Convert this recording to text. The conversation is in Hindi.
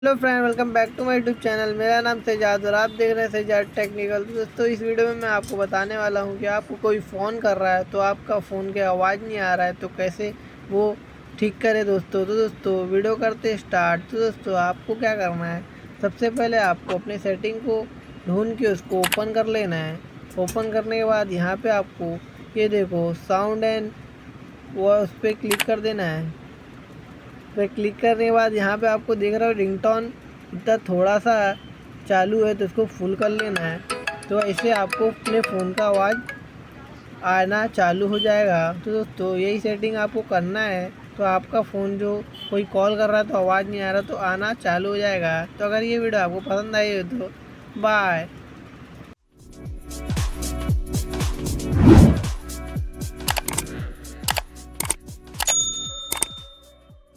Hello friend, welcome back to my YouTube channel. मेरा नाम सजाद और आप देख रहे हैं सजाद टेक्निकल। तो दोस्तों, इस वीडियो में मैं आपको बताने वाला हूं कि आपको कोई फ़ोन कर रहा है तो आपका फ़ोन की आवाज़ नहीं आ रहा है तो कैसे वो ठीक करे दोस्तों। तो दोस्तों, वीडियो करते स्टार्ट। तो दोस्तों, आपको क्या करना है, सबसे पहले आपको अपने सेटिंग को ढूंढ के उसको ओपन कर लेना है। ओपन करने के बाद यहाँ पर आपको ये देखो साउंड एंड वो उस पर क्लिक कर देना है। पे क्लिक करने के बाद यहाँ पे आपको दिख रहा है रिंगटोन इतना थोड़ा सा चालू है तो उसको फुल कर लेना है। तो ऐसे आपको अपने फ़ोन का आवाज़ आना चालू हो जाएगा। तो दोस्तों, यही सेटिंग आपको करना है तो आपका फ़ोन जो कोई कॉल कर रहा है तो आवाज़ नहीं आ रहा तो आना चालू हो जाएगा। तो अगर ये वीडियो आपको पसंद आई हो तो बाय।